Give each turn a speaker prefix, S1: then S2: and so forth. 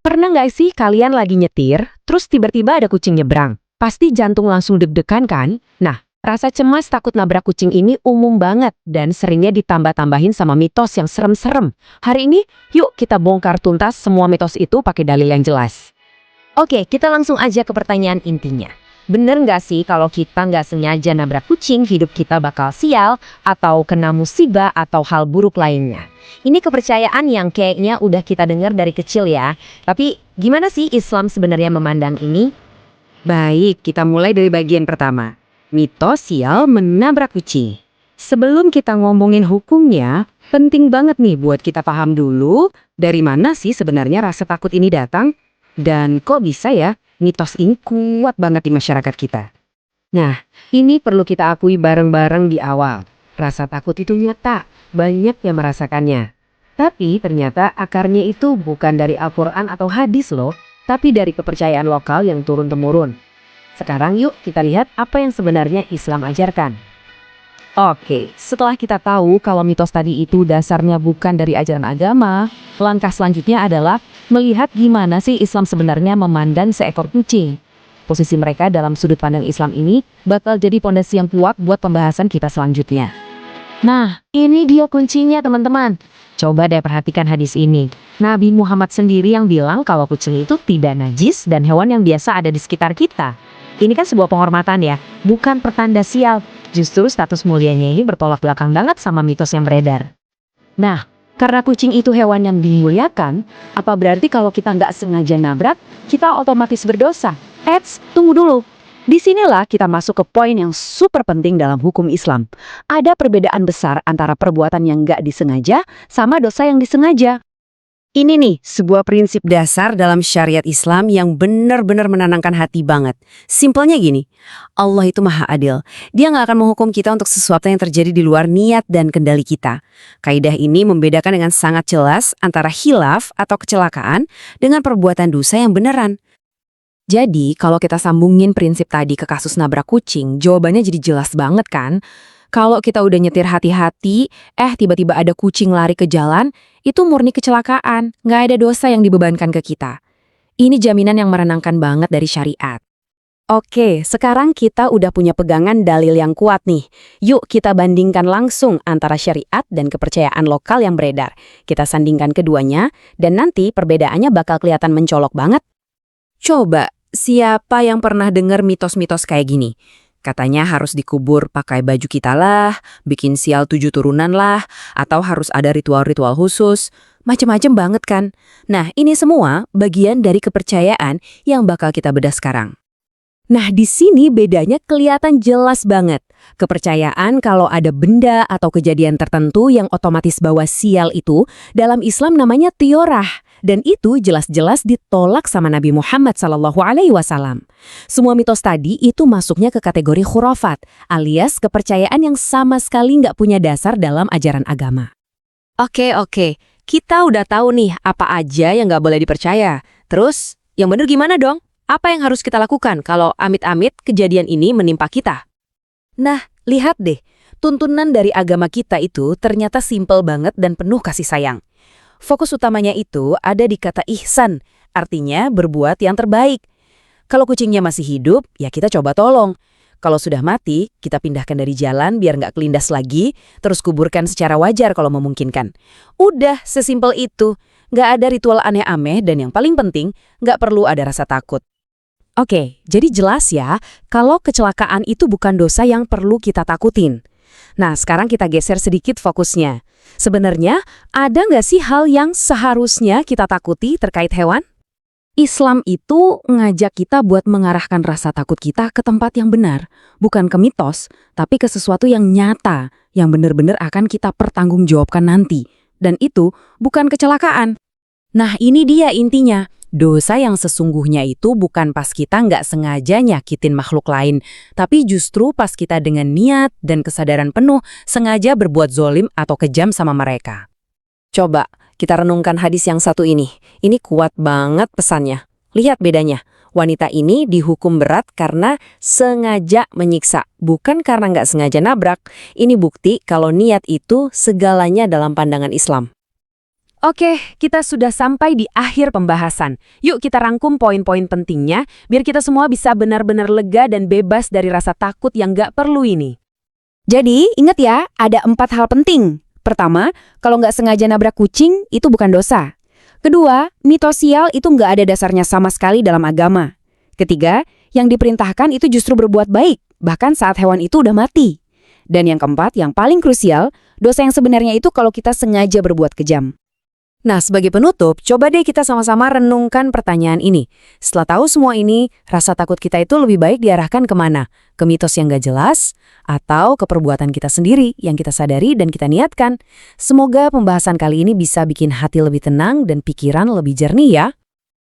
S1: Pernah nggak sih kalian lagi nyetir, terus tiba-tiba ada kucing nyebrang? Pasti jantung langsung deg-degan kan? Nah, rasa cemas takut nabrak kucing ini umum banget dan seringnya ditambah-tambahin sama mitos yang serem-serem. Hari ini, yuk kita bongkar tuntas semua mitos itu pakai dalil yang jelas. Oke, kita langsung aja ke pertanyaan intinya. Bener nggak sih kalau kita nggak sengaja nabrak kucing, hidup kita bakal sial, atau kena musibah, atau hal buruk lainnya? Ini kepercayaan yang kayaknya udah kita dengar dari kecil ya. Tapi gimana sih Islam sebenarnya memandang ini? Baik, kita mulai dari bagian pertama. Mitos sial menabrak kucing. Sebelum kita ngomongin hukumnya, penting banget nih buat kita paham dulu dari mana sih sebenarnya rasa takut ini datang. Dan kok bisa ya, mitos ini kuat banget di masyarakat kita. Nah, ini perlu kita akui bareng-bareng di awal. Rasa takut itu nyata, banyak yang merasakannya. Tapi ternyata akarnya itu bukan dari Al-Quran atau hadis loh, tapi dari kepercayaan lokal yang turun-temurun. Sekarang yuk kita lihat apa yang sebenarnya Islam ajarkan. Oke, setelah kita tahu kalau mitos tadi itu dasarnya bukan dari ajaran agama, langkah selanjutnya adalah melihat gimana sih Islam sebenarnya memandang seekor kucing. Posisi mereka dalam sudut pandang Islam ini bakal jadi pondasi yang kuat buat pembahasan kita selanjutnya. Nah, ini dia kuncinya teman-teman. Coba deh perhatikan hadis ini. Nabi Muhammad sendiri yang bilang kalau kucing itu tidak najis dan hewan yang biasa ada di sekitar kita. Ini kan sebuah penghormatan ya, bukan pertanda sial. Justru status mulianya ini bertolak belakang banget sama mitos yang beredar. Nah, karena kucing itu hewan yang dimuliakan, apa berarti kalau kita nggak sengaja nabrak, kita otomatis berdosa? Tunggu dulu. Disinilah kita masuk ke poin yang super penting dalam hukum Islam. Ada perbedaan besar antara perbuatan yang nggak disengaja sama dosa yang disengaja. Ini nih, sebuah prinsip dasar dalam syariat Islam yang benar-benar menenangkan hati banget. Simpelnya gini, Allah itu maha adil. Dia nggak akan menghukum kita untuk sesuatu yang terjadi di luar niat dan kendali kita. Kaidah ini membedakan dengan sangat jelas antara khilaf atau kecelakaan dengan perbuatan dosa yang beneran. Jadi, kalau kita sambungin prinsip tadi ke kasus nabrak kucing, jawabannya jadi jelas banget kan? Kalau kita udah nyetir hati-hati, tiba-tiba ada kucing lari ke jalan, itu murni kecelakaan, nggak ada dosa yang dibebankan ke kita. Ini jaminan yang menenangkan banget dari syariat. Oke, sekarang kita udah punya pegangan dalil yang kuat nih. Yuk kita bandingkan langsung antara syariat dan kepercayaan lokal yang beredar. Kita sandingkan keduanya, dan nanti perbedaannya bakal kelihatan mencolok banget. Coba, siapa yang pernah dengar mitos-mitos kayak gini? Katanya harus dikubur pakai baju kita lah, bikin sial 7 turunan lah, atau harus ada ritual-ritual khusus. Macem-macem banget kan? Nah, ini semua bagian dari kepercayaan yang bakal kita bedah sekarang. Nah, di sini bedanya kelihatan jelas banget. Kepercayaan kalau ada benda atau kejadian tertentu yang otomatis bawa sial itu, dalam Islam namanya tiorah. Dan itu jelas-jelas ditolak sama Nabi Muhammad SAW. Semua mitos tadi itu masuknya ke kategori khurafat, alias kepercayaan yang sama sekali nggak punya dasar dalam ajaran agama. Oke, kita udah tahu nih apa aja yang nggak boleh dipercaya. Terus, yang bener gimana dong? Apa yang harus kita lakukan kalau amit-amit kejadian ini menimpa kita? Nah, lihat deh, tuntunan dari agama kita itu ternyata simpel banget dan penuh kasih sayang. Fokus utamanya itu ada di kata ihsan, artinya berbuat yang terbaik. Kalau kucingnya masih hidup, ya kita coba tolong. Kalau sudah mati, kita pindahkan dari jalan biar nggak kelindas lagi, terus kuburkan secara wajar kalau memungkinkan. Udah, sesimpel itu. Nggak ada ritual aneh-aneh dan yang paling penting, nggak perlu ada rasa takut. Oke, jadi jelas ya, kalau kecelakaan itu bukan dosa yang perlu kita takutin. Nah, sekarang kita geser sedikit fokusnya. Sebenarnya, ada nggak sih hal yang seharusnya kita takuti terkait hewan? Islam itu ngajak kita buat mengarahkan rasa takut kita ke tempat yang benar. Bukan ke mitos, tapi ke sesuatu yang nyata, yang benar-benar akan kita pertanggungjawabkan nanti. Dan itu bukan kecelakaan. Nah, ini dia intinya. Dosa yang sesungguhnya itu bukan pas kita nggak sengaja nyakitin makhluk lain, tapi justru pas kita dengan niat dan kesadaran penuh sengaja berbuat zolim atau kejam sama mereka. Coba kita renungkan hadis yang satu ini. Ini kuat banget pesannya. Lihat bedanya. Wanita ini dihukum berat karena sengaja menyiksa, bukan karena nggak sengaja nabrak. Ini bukti kalau niat itu segalanya dalam pandangan Islam. Oke, kita sudah sampai di akhir pembahasan. Yuk kita rangkum poin-poin pentingnya, biar kita semua bisa benar-benar lega dan bebas dari rasa takut yang gak perlu ini.
S2: Jadi, ingat ya, ada 4 hal penting. Pertama, kalau nggak sengaja nabrak kucing, itu bukan dosa. Kedua, mitos sial itu nggak ada dasarnya sama sekali dalam agama. Ketiga, yang diperintahkan itu justru berbuat baik, bahkan saat hewan itu udah mati. Dan yang keempat, yang paling krusial, dosa yang sebenarnya itu kalau kita sengaja berbuat kejam.
S1: Nah, sebagai penutup, coba deh kita sama-sama renungkan pertanyaan ini. Setelah tahu semua ini, rasa takut kita itu lebih baik diarahkan kemana? Ke mitos yang gak jelas? Atau ke perbuatan kita sendiri yang kita sadari dan kita niatkan? Semoga pembahasan kali ini bisa bikin hati lebih tenang dan pikiran lebih jernih ya.